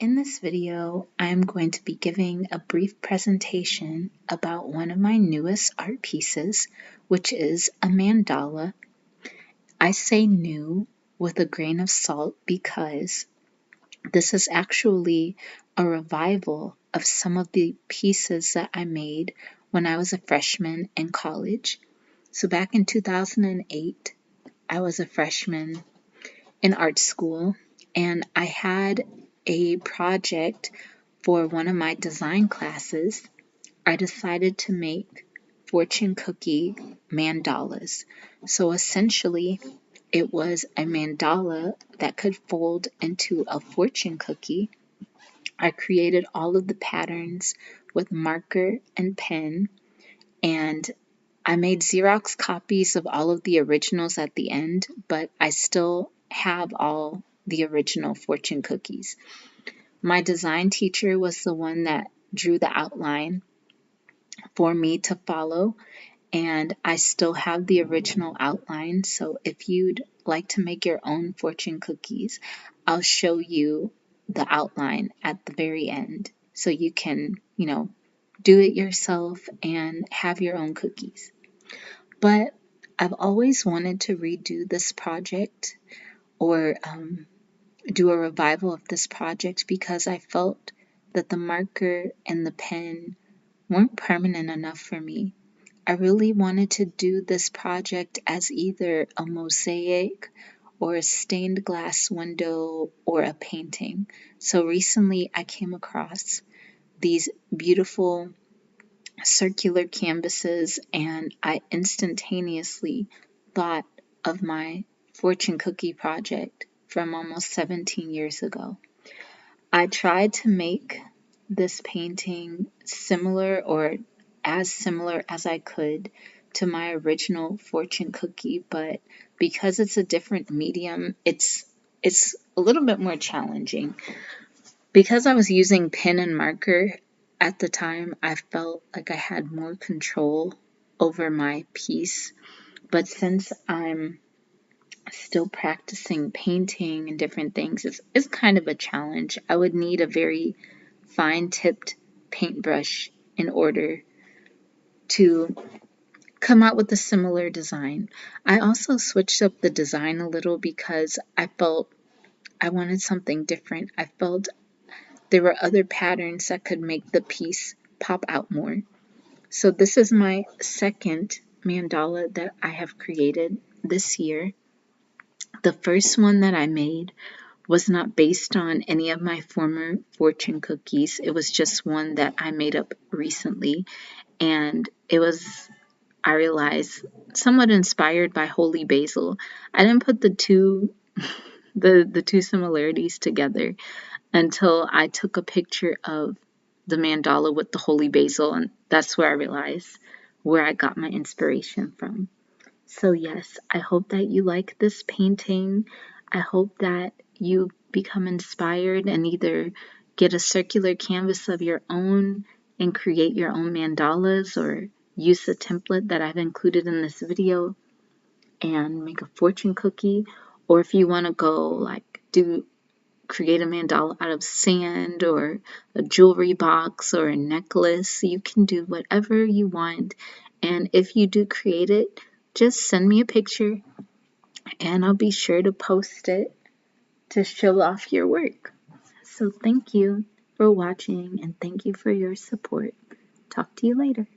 In this video, I'm going to be giving a brief presentation about one of my newest art pieces, which is a mandala. I say new with a grain of salt because this is actually a revival of some of the pieces that I made when I was a freshman in college. So back in 2008, I was a freshman in art school, and I had a project for one of my design classes. I decided to make fortune cookie mandalas. So essentially, it was a mandala that could fold into a fortune cookie. I created all of the patterns with marker and pen, and I made Xerox copies of all of the originals at the end, but I still have all the original fortune cookies. My design teacher was the one that drew the outline for me to follow, and I still have the original outline. So if you'd like to make your own fortune cookies, I'll show you the outline at the very end so you can, do it yourself and have your own cookies. But I've always wanted to redo this project or do a revival of this project because I felt that the marker and the pen weren't permanent enough for me. I really wanted to do this project as either a mosaic or a stained glass window or a painting. So recently I came across these beautiful circular canvases, and I instantaneously thought of my fortune cookie project from almost 17 years ago. I tried to make this painting similar or as similar as I could to my original fortune cookie, but because it's a different medium, it's a little bit more challenging. Because I was using pen and marker at the time, I felt like I had more control over my piece. But since I'm still practicing painting and different things, it's kind of a challenge. I would need a very fine-tipped paintbrush in order to come out with a similar design. I also switched up the design a little because I felt I wanted something different. I felt there were other patterns that could make the piece pop out more. So this is my second mandala that I have created this year. The first one that I made was not based on any of my former fortune cookies. It was just one that I made up recently, and it was, I realized, somewhat inspired by holy basil. I didn't put the two similarities together until I took a picture of the mandala with the holy basil, and that's where I realized where I got my inspiration from. So yes, I hope that you like this painting. I hope that you become inspired and either get a circular canvas of your own and create your own mandalas, or use the template that I've included in this video and make a fortune cookie. Or if you want to go create a mandala out of sand or a jewelry box or a necklace, you can do whatever you want. And if you do create it, just send me a picture and I'll be sure to post it to show off your work. So thank you for watching and thank you for your support. Talk to you later.